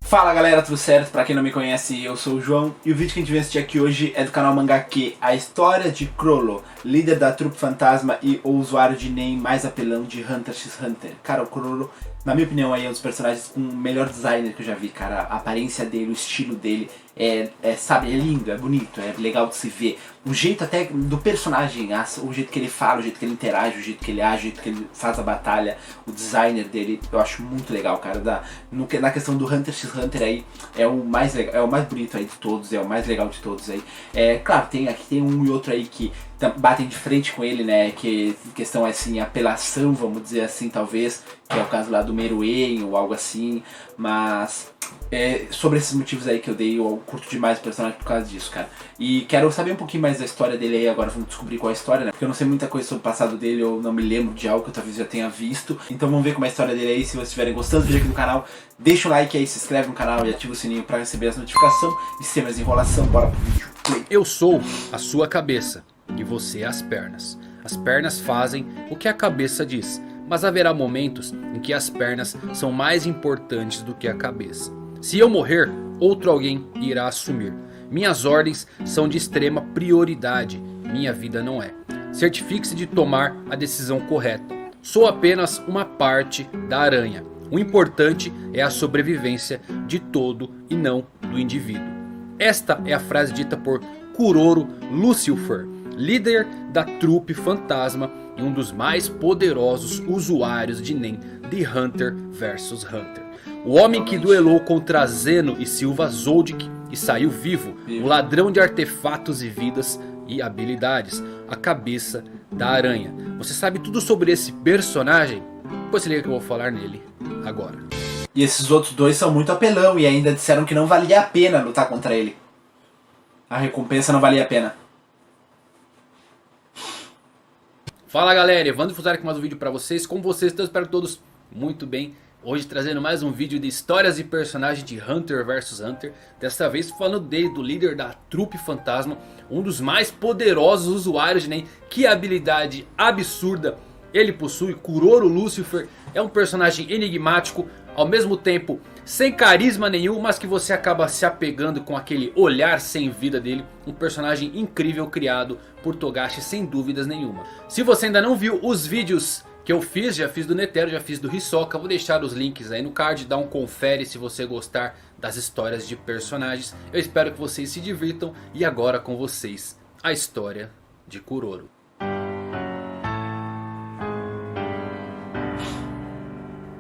Fala galera, tudo certo? Pra quem não me conhece, eu sou o João e o vídeo que a gente vai assistir aqui hoje é do canal Mangaqê, a história de Chrollo, líder da trupe fantasma e o usuário de NEM mais apelão de Hunter x Hunter. Cara, o Chrollo, na minha opinião, aí é um dos personagens com o melhor designer que eu já vi, cara. A aparência dele, o estilo dele sabe, é lindo, é bonito, é legal de se ver. O jeito até do personagem, o jeito que ele fala, o jeito que ele interage, o jeito que ele age, o jeito que ele faz a batalha, o designer dele, eu acho muito legal, cara. Na questão do Hunter x Hunter aí, é o mais legal, é o mais bonito aí de todos, é o mais legal de todos aí. Claro, aqui tem um e outro aí que batem de frente com ele, né, que questão assim, apelação, vamos dizer assim, talvez, que é o caso lá do Meruem ou algo assim, mas sobre esses motivos aí que eu dei, eu curto demais o personagem por causa disso, cara. E quero saber um pouquinho mais da história dele aí agora, vamos descobrir qual é a história, né, porque eu não sei muita coisa sobre o passado dele, eu não me lembro de algo que eu talvez já tenha visto, então vamos ver como é a história dele aí. Se vocês estiverem gostando do vídeo aqui do canal, deixa um like aí, se inscreve no canal e ativa o sininho pra receber as notificações, e sem mais enrolação, bora pro vídeo. Eu sou a sua cabeça e você as pernas. As pernas fazem o que a cabeça diz, mas haverá momentos em que as pernas são mais importantes do que a cabeça. Se eu morrer, outro alguém irá assumir. Minhas ordens são de extrema prioridade, minha vida não é. Certifique-se de tomar a decisão correta. Sou apenas uma parte da aranha. O importante é a sobrevivência de todo e não do indivíduo. Esta é a frase dita por Kuroro Lucifer, líder da trupe fantasma e um dos mais poderosos usuários de NEM de Hunter vs Hunter. O homem que duelou contra Zeno e Silva Zoldyck e saiu vivo, o ladrão de artefatos e vidas e habilidades, a cabeça da aranha. Você sabe tudo sobre esse personagem? Pois se liga que eu vou falar nele agora. E esses outros dois são muito apelão e ainda disseram que não valia a pena lutar contra ele. A recompensa não valia a pena. Fala galera, Evandro Fusari com mais um vídeo pra vocês. Como vocês estão? Espero todos muito bem. Hoje trazendo mais um vídeo de histórias e personagens de Hunter vs Hunter. Desta vez falando dele, do líder da trupe fantasma, um dos mais poderosos usuários de NEM. Que habilidade absurda ele possui. Kuroro Lucifer é um personagem enigmático, ao mesmo tempo sem carisma nenhum, mas que você acaba se apegando com aquele olhar sem vida dele. Um personagem incrível criado por Togashi sem dúvidas nenhuma. Se você ainda não viu os vídeos que eu fiz, já fiz do Netero, já fiz do Hisoka, vou deixar os links aí no card, dá um confere se você gostar das histórias de personagens. Eu espero que vocês se divirtam e agora com vocês a história de Kuroro.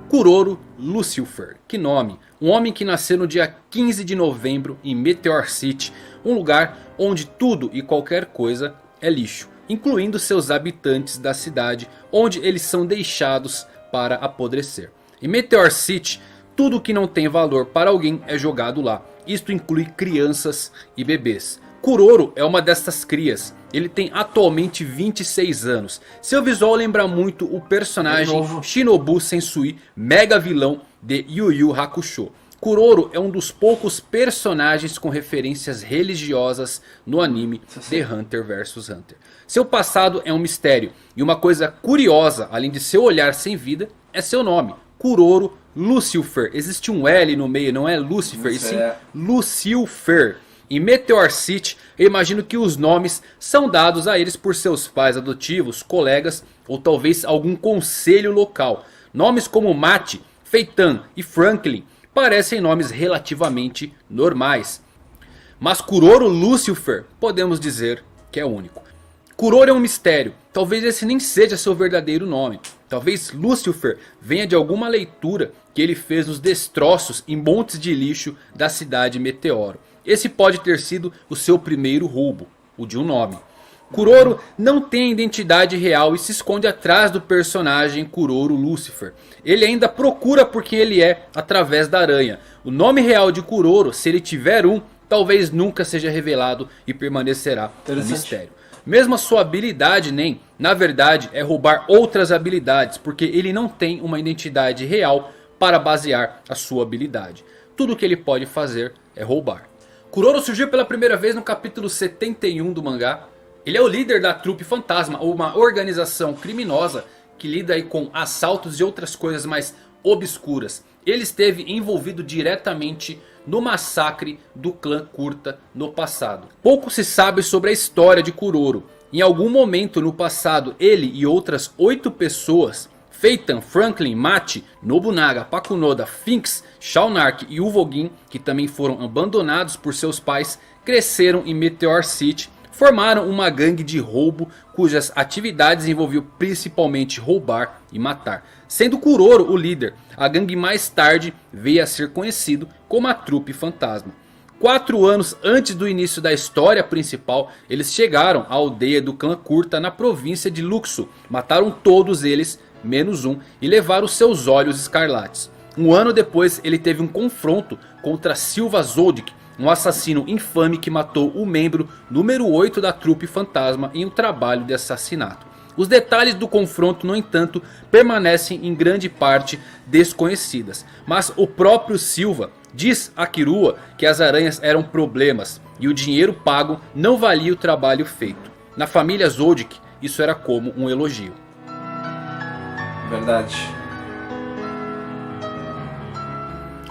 Kuroro Lucifer, que nome? Um homem que nasceu no dia 15 de novembro em Meteor City, um lugar onde tudo e qualquer coisa é lixo, incluindo seus habitantes da cidade, onde eles são deixados para apodrecer. Em Meteor City, tudo que não tem valor para alguém é jogado lá. Isto inclui crianças e bebês. Kuroro é uma dessas crias. Ele tem atualmente 26 anos. Seu visual lembra muito o personagem Shinobu Sensui, mega vilão de Yu Yu Hakusho. Kuroro é um dos poucos personagens com referências religiosas no anime de Hunter vs Hunter. Seu passado é um mistério. E uma coisa curiosa, além de seu olhar sem vida, é seu nome. Kuroro Lucifer. Existe um L no meio, não é Lucifer, e sim Lucifer. Em Meteor City, eu imagino que os nomes são dados a eles por seus pais adotivos, colegas ou talvez algum conselho local. Nomes como Mate, Feitan e Franklin parecem nomes relativamente normais. Mas Kuroro Lucifer podemos dizer que é único. Kuroro é um mistério, talvez esse nem seja seu verdadeiro nome. Talvez Lucifer venha de alguma leitura que ele fez nos destroços e montes de lixo da cidade Meteoro. Esse pode ter sido o seu primeiro roubo, o de um nome. Kuroro não tem identidade real e se esconde atrás do personagem Kuroro Lucifer. Ele ainda procura por quem ele é através da aranha. O nome real de Kuroro, se ele tiver um, talvez nunca seja revelado e permanecerá um mistério. Mesmo a sua habilidade NEM, na verdade é roubar outras habilidades, porque ele não tem uma identidade real para basear a sua habilidade. Tudo que ele pode fazer é roubar. Kuroro surgiu pela primeira vez no capítulo 71 do mangá. Ele é o líder da trupe fantasma, ou uma organização criminosa que lida aí com assaltos e outras coisas mais obscuras. Ele esteve envolvido diretamente no massacre do clã Kurta no passado. Pouco se sabe sobre a história de Kuroro. Em algum momento no passado, ele e outras 8 pessoas, Feitan, Franklin, Machi, Nobunaga, Pakunoda, Finks, Shaunark e Uvogin, que também foram abandonados por seus pais, cresceram em Meteor City, formaram uma gangue de roubo cujas atividades envolviam principalmente roubar e matar. Sendo Kuroro o líder, a gangue mais tarde veio a ser conhecido como a Trupe Fantasma. 4 anos antes do início da história principal, eles chegaram à aldeia do clã Kurta na província de Luxo. Mataram todos eles, menos um, e levaram seus olhos escarlates. Um ano depois ele teve um confronto contra Silva Zoldyck, um assassino infame que matou o membro número 8 da Trupe Fantasma em um trabalho de assassinato. Os detalhes do confronto, no entanto, permanecem em grande parte desconhecidas. Mas o próprio Silva diz a Kirua que as aranhas eram problemas e o dinheiro pago não valia o trabalho feito. Na família Zoldyck, isso era como um elogio. Verdade.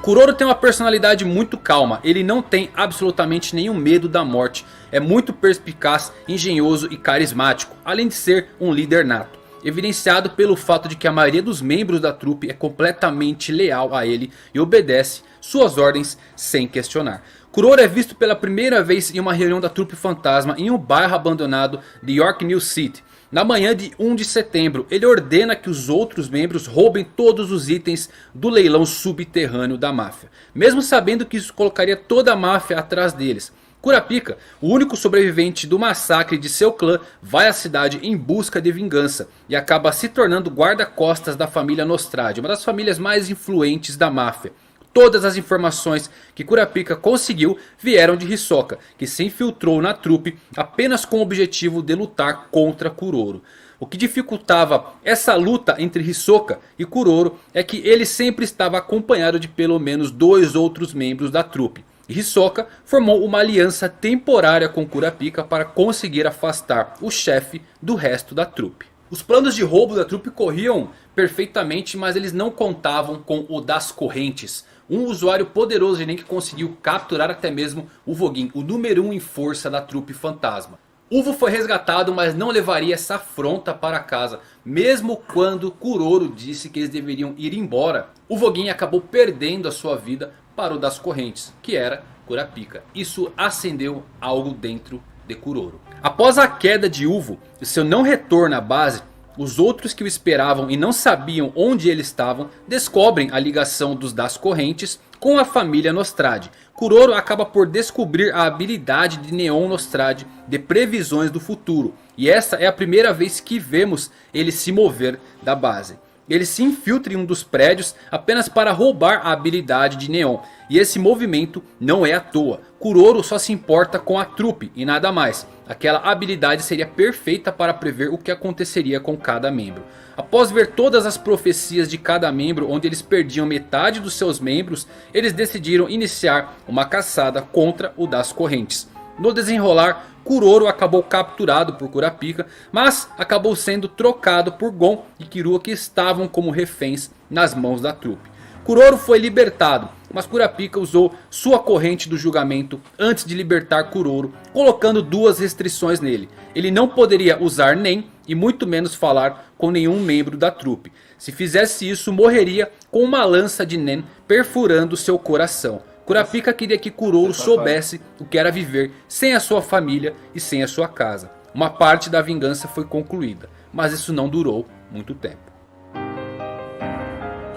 Kuroro tem uma personalidade muito calma, ele não tem absolutamente nenhum medo da morte, é muito perspicaz, engenhoso e carismático, além de ser um líder nato. Evidenciado pelo fato de que a maioria dos membros da trupe é completamente leal a ele e obedece suas ordens sem questionar. Kuroro é visto pela primeira vez em uma reunião da Trupe Fantasma em um bairro abandonado de York New City. Na manhã de 1 de setembro, ele ordena que os outros membros roubem todos os itens do leilão subterrâneo da máfia, mesmo sabendo que isso colocaria toda a máfia atrás deles. Kurapika, o único sobrevivente do massacre de seu clã, vai à cidade em busca de vingança e acaba se tornando guarda-costas da família Nostrade, uma das famílias mais influentes da máfia. Todas as informações que Kurapika conseguiu vieram de Hisoka, que se infiltrou na trupe apenas com o objetivo de lutar contra Kuroro. O que dificultava essa luta entre Hisoka e Kuroro é que ele sempre estava acompanhado de pelo menos 2 outros membros da trupe. E Hisoka formou uma aliança temporária com Kurapika para conseguir afastar o chefe do resto da trupe. Os planos de roubo da trupe corriam perfeitamente, mas eles não contavam com o das correntes. Um usuário poderoso de Nen que conseguiu capturar até mesmo Uvogin, o número 1 em força da Trupe Fantasma. Uvo foi resgatado, mas não levaria essa afronta para casa. Mesmo quando Kuroro disse que eles deveriam ir embora, Uvogin acabou perdendo a sua vida para o das correntes, que era Kurapika. Isso acendeu algo dentro de Kuroro. Após a queda de Uvo e seu não retorno à base, os outros que o esperavam e não sabiam onde eles estavam descobrem a ligação dos das correntes com a família Nostrade. Kuroro acaba por descobrir a habilidade de Neon Nostrade de previsões do futuro. E essa é a primeira vez que vemos ele se mover da base. Ele se infiltra em um dos prédios apenas para roubar a habilidade de Neon. E esse movimento não é à toa. Kuroro só se importa com a trupe e nada mais. Aquela habilidade seria perfeita para prever o que aconteceria com cada membro. Após ver todas as profecias de cada membro, onde eles perdiam metade dos seus membros, eles decidiram iniciar uma caçada contra o das correntes. No desenrolar, Kuroro acabou capturado por Kurapika, mas acabou sendo trocado por Gon e Kirua, que estavam como reféns nas mãos da trupe. Kuroro foi libertado, mas Kurapika usou sua corrente do julgamento antes de libertar Kuroro, colocando 2 restrições nele. Ele não poderia usar Nen e muito menos falar com nenhum membro da trupe. Se fizesse isso, morreria com uma lança de Nen perfurando seu coração. Kurapika queria que Kuroro soubesse o que era viver sem a sua família e sem a sua casa. Uma parte da vingança foi concluída, mas isso não durou muito tempo.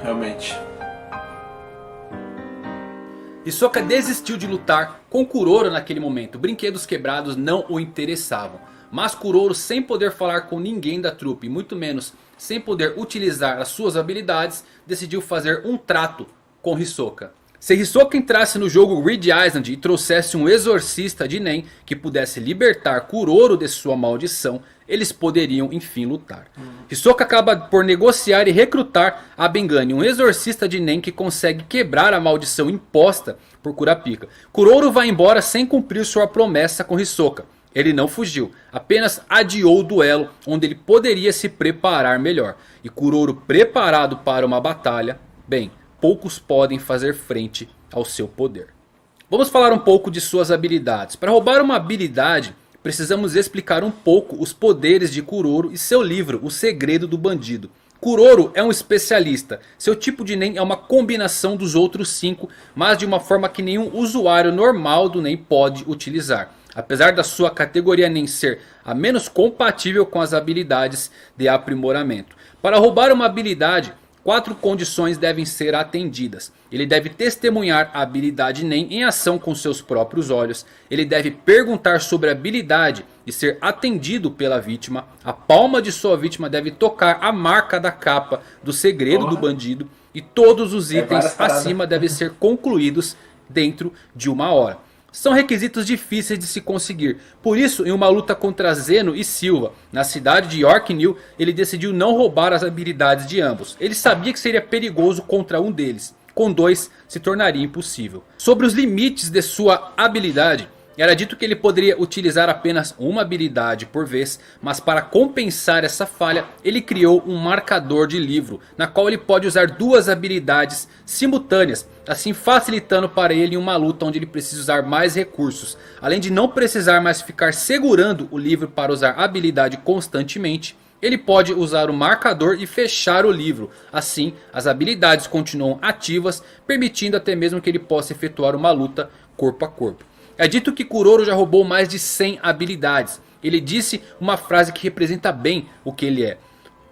Realmente. Hisoka desistiu de lutar com Kuroro naquele momento. Brinquedos quebrados não o interessavam. Mas Kuroro, sem poder falar com ninguém da trupe, muito menos sem poder utilizar as suas habilidades, decidiu fazer um trato com Hisoka. Se Hisoka entrasse no jogo Rid Island e trouxesse um exorcista de Nen que pudesse libertar Kuroro de sua maldição, eles poderiam enfim lutar. Hisoka acaba por negociar e recrutar a Bengani, um exorcista de Nen que consegue quebrar a maldição imposta por Kurapika. Kuroro vai embora sem cumprir sua promessa com Hisoka. Ele não fugiu, apenas adiou o duelo onde ele poderia se preparar melhor. E Kuroro preparado para uma batalha, bem, poucos podem fazer frente ao seu poder. Vamos falar um pouco de suas habilidades. Para roubar uma habilidade, precisamos explicar um pouco os poderes de Kuroro e seu livro, O Segredo do Bandido. Kuroro é um especialista, seu tipo de Nen é uma combinação dos outros 5, mas de uma forma que nenhum usuário normal do Nen pode utilizar. Apesar da sua categoria Nen ser a menos compatível com as habilidades de aprimoramento. Para roubar uma habilidade, 4 condições devem ser atendidas. Ele deve testemunhar a habilidade Nen em ação com seus próprios olhos. Ele deve perguntar sobre a habilidade e ser atendido pela vítima. A palma de sua vítima deve tocar a marca da capa do segredo do bandido. E todos os itens acima devem ser concluídos dentro de 1 hora. São requisitos difíceis de se conseguir. Por isso, em uma luta contra Zeno e Silva, na cidade de Yorknew, ele decidiu não roubar as habilidades de ambos. Ele sabia que seria perigoso contra um deles. Com 2, se tornaria impossível. Sobre os limites de sua habilidade, era dito que ele poderia utilizar apenas uma habilidade por vez. Mas para compensar essa falha, ele criou um marcador de livro, na qual ele pode usar 2 habilidades simultâneas, assim facilitando para ele em uma luta onde ele precisa usar mais recursos. Além de não precisar mais ficar segurando o livro para usar a habilidade constantemente, ele pode usar o marcador e fechar o livro. Assim, as habilidades continuam ativas, permitindo até mesmo que ele possa efetuar uma luta corpo a corpo. É dito que Kuroro já roubou mais de 100 habilidades. Ele disse uma frase que representa bem o que ele é.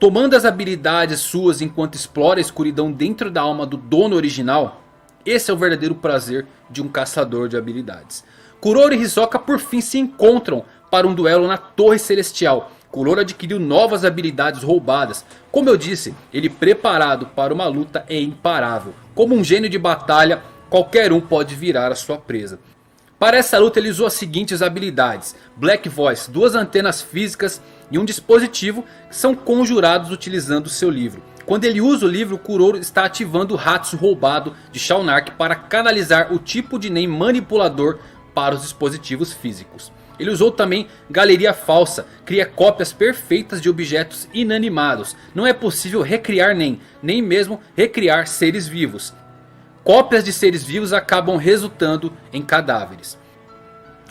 Tomando as habilidades suas enquanto explora a escuridão dentro da alma do dono original, esse é o verdadeiro prazer de um caçador de habilidades. Kuroro e Hisoka por fim se encontram para um duelo na Torre Celestial. Kuroro adquiriu novas habilidades roubadas. Como eu disse, ele preparado para uma luta é imparável. Como um gênio de batalha, qualquer um pode virar a sua presa. Para essa luta ele usou as seguintes habilidades: Black Voice, 2 antenas físicas e um dispositivo que são conjurados utilizando seu livro. Quando ele usa o livro, Kuroro está ativando o Hatsu roubado de Shaunark para canalizar o tipo de Nen manipulador para os dispositivos físicos. Ele usou também Galeria Falsa, cria cópias perfeitas de objetos inanimados. Não é possível recriar Nen, nem mesmo recriar seres vivos. Cópias de seres vivos acabam resultando em cadáveres.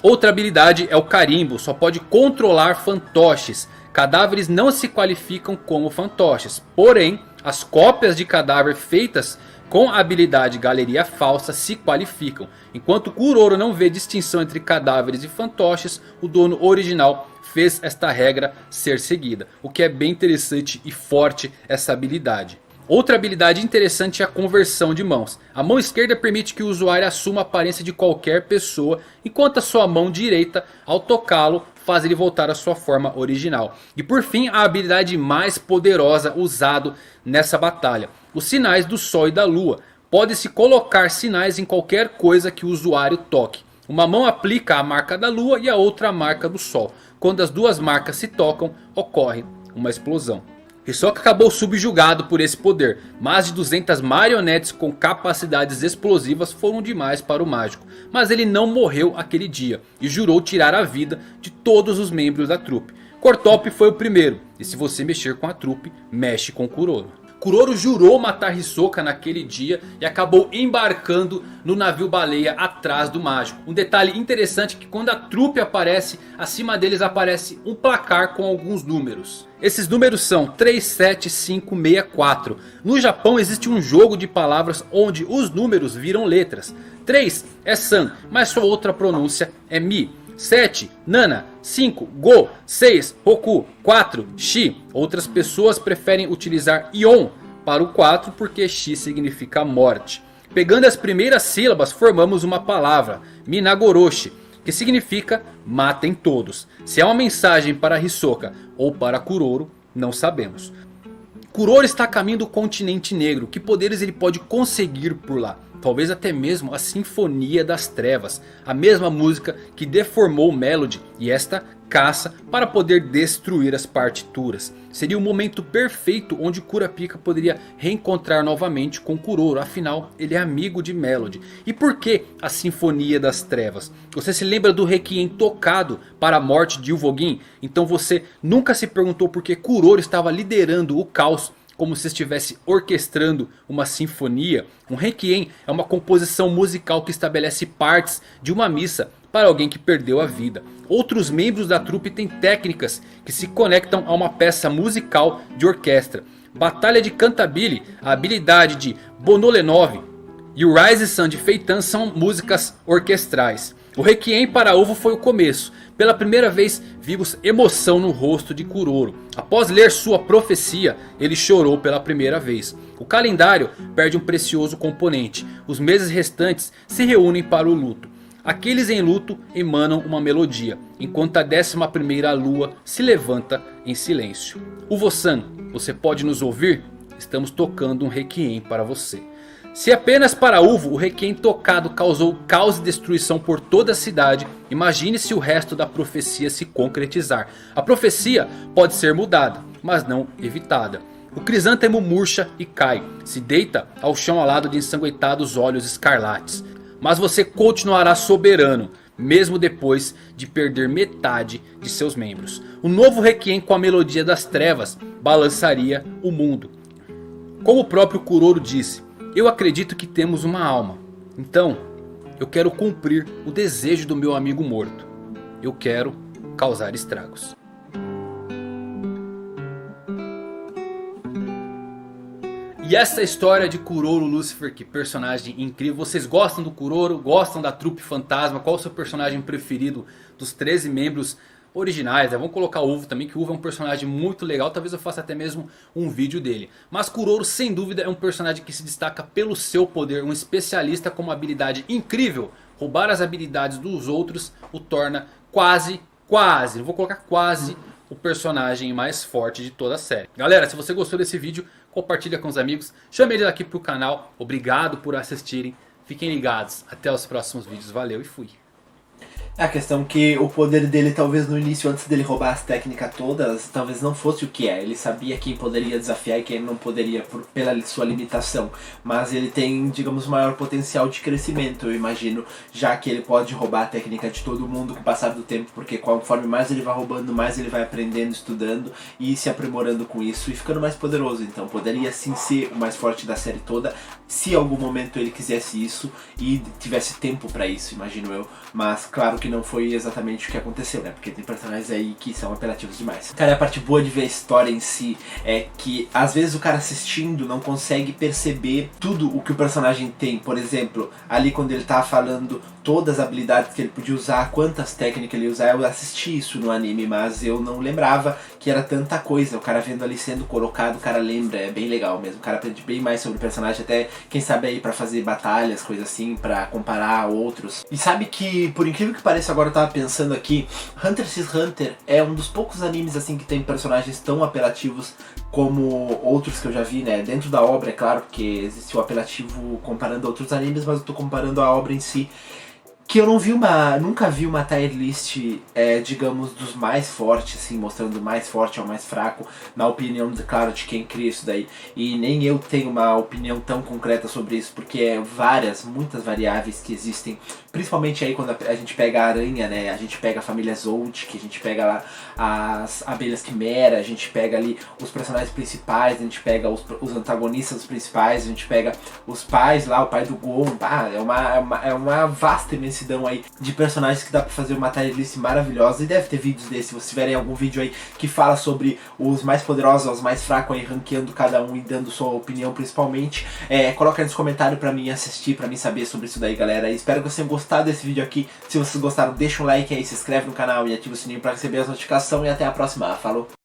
Outra habilidade é o Carimbo, só pode controlar fantoches. Cadáveres não se qualificam como fantoches, porém as cópias de cadáver feitas com a habilidade Galeria Falsa se qualificam. Enquanto Kuroro não vê distinção entre cadáveres e fantoches, o dono original fez esta regra ser seguida. O que é bem interessante e forte essa habilidade. Outra habilidade interessante é a conversão de mãos. A mão esquerda permite que o usuário assuma a aparência de qualquer pessoa, enquanto a sua mão direita, ao tocá-lo, faz ele voltar à sua forma original. E por fim, a habilidade mais poderosa usada nessa batalha: os sinais do Sol e da Lua. Pode-se colocar sinais em qualquer coisa que o usuário toque. Uma mão aplica a marca da Lua e a outra a marca do Sol. Quando as 2 marcas se tocam, ocorre uma explosão. Hisoka acabou subjugado por esse poder. Mais de 200 marionetes com capacidades explosivas foram demais para o mágico. Mas ele não morreu aquele dia e jurou tirar a vida de todos os membros da trupe. Cortop foi o primeiro. E se você mexer com a trupe, mexe com Kuroro. Kuroro jurou matar Hisoka naquele dia e acabou embarcando no navio baleia atrás do mágico. Um detalhe interessante é que quando a trupe aparece, acima deles aparece um placar com alguns números. Esses números são 37564. No Japão existe um jogo de palavras onde os números viram letras. 3 é San, mas sua outra pronúncia é Mi. 7, Nana. 5, Go. 6, Roku. 4, Shi. Outras pessoas preferem utilizar Ion para o 4 porque Shi significa morte. Pegando as primeiras sílabas formamos uma palavra, Minagoroshi, que significa matem todos. Se é uma mensagem para Hisoka ou para Kuroro, não sabemos. Kuroro está a caminho do continente negro. Que poderes ele pode conseguir por lá? talvez até mesmo a Sinfonia das Trevas. A mesma música que deformou Melody e esta caça para poder destruir as partituras. Seria o momento perfeito onde Kurapika poderia reencontrar novamente com Kuroro. Afinal, ele é amigo de Melody. E por que a Sinfonia das Trevas? Você se lembra do Requiem tocado para a morte de Uvogin? Então você nunca se perguntou por que Kuroro estava liderando o caos, como se estivesse orquestrando uma sinfonia? Um Requiem é uma composição musical que estabelece partes de uma missa para alguém que perdeu a vida. Outros membros da trupe têm técnicas que se conectam a uma peça musical de orquestra. Batalha de Cantabile, a habilidade de Bonolenov e o Rise Sun de Feitan são músicas orquestrais. O Requiem para Ovo foi o começo. Pela primeira vez vimos emoção no rosto de Kuroro. Após ler sua profecia, ele chorou pela primeira vez. O calendário perde um precioso componente. Os meses restantes se reúnem para o luto. Aqueles em luto emanam uma melodia, enquanto a 11ª lua se levanta em silêncio. Uvo-san, você pode nos ouvir? Estamos tocando um Requiem para você. Se apenas para Uvo o Requiem tocado causou caos e destruição por toda a cidade, imagine se o resto da profecia se concretizar. A profecia pode ser mudada, mas não evitada. O crisântemo murcha e cai, se deita ao chão ao lado de ensanguentados olhos escarlates. Mas você continuará soberano, mesmo depois de perder metade de seus membros. O novo Requiem com a melodia das trevas balançaria o mundo. Como o próprio Kuroro disse, eu acredito que temos uma alma. Então, eu quero cumprir o desejo do meu amigo morto. Eu quero causar estragos. E essa história de Kuroro Lucifer, que personagem incrível. Vocês gostam do Kuroro? Gostam da trupe fantasma? Qual o seu personagem preferido dos 13 membros originais? Vamos colocar o Uvo também, que o Uvo é um personagem muito legal. Talvez eu faça até mesmo um vídeo dele. Mas Kuroro sem dúvida é um personagem que se destaca pelo seu poder. Um especialista com uma habilidade incrível. Roubar as habilidades dos outros o torna quase, não vou colocar quase, o personagem mais forte de toda a série. Galera, se você gostou desse vídeo, compartilha com os amigos, chame eles aqui pro canal. Obrigado por assistirem, fiquem ligados, até os próximos vídeos, valeu e fui. A questão que o poder dele talvez no início, antes dele roubar as técnicas todas, talvez não fosse o que é. Ele sabia quem poderia desafiar e quem não poderia pela sua limitação. Mas ele tem, digamos, maior potencial de crescimento, eu imagino. Já que ele pode roubar a técnica de todo mundo com o passar do tempo. Porque conforme mais ele vai roubando, mais ele vai aprendendo, estudando e se aprimorando com isso. E ficando mais poderoso. Então poderia sim ser o mais forte da série toda. Se em algum momento ele quisesse isso e tivesse tempo pra isso, imagino eu. Mas claro que não foi exatamente o que aconteceu, né? Porque tem personagens aí que são apelativos demais. Cara, a parte boa de ver a história em si é que às vezes o cara assistindo não consegue perceber tudo o que o personagem tem. Por exemplo, ali quando ele tá falando todas as habilidades que ele podia usar, quantas técnicas ele ia usar, eu assisti isso no anime, mas eu não lembrava que era tanta coisa. O cara vendo ali sendo colocado, o cara lembra, é bem legal mesmo. O cara aprende bem mais sobre o personagem, até quem sabe aí pra fazer batalhas, coisas assim, pra comparar a outros. E sabe que, por incrível que pareça, agora eu tava pensando aqui, Hunter x Hunter é um dos poucos animes assim que tem personagens tão apelativos como outros que eu já vi, né? Dentro da obra, é claro, porque existe o apelativo comparando a outros animes, mas eu tô comparando a obra em si. Que eu nunca vi uma tier list, digamos, dos mais fortes, assim, mostrando o mais forte ao mais fraco, na opinião, claro, de quem cria isso daí. E nem eu tenho uma opinião tão concreta sobre isso, porque é muitas variáveis que existem, principalmente aí quando a gente pega a aranha, né, a gente pega a família Zolt, que a gente pega lá as abelhas Quimera, a gente pega ali os personagens principais, a gente pega os antagonistas principais, a gente pega os pais lá, o pai do Gon, é uma vasta imensidão aí de personagens que dá pra fazer uma tier list maravilhosa. E deve ter vídeos desses, se vocês tiverem algum vídeo aí que fala sobre os mais poderosos, os mais fracos aí, ranqueando cada um e dando sua opinião principalmente, coloca aí nos comentários pra mim assistir, pra mim saber sobre isso daí, galera. E espero que vocês tenham gostado desse vídeo aqui. Se vocês gostaram, deixa um like aí, se inscreve no canal e ativa o sininho pra receber as notificações. E até a próxima, falou!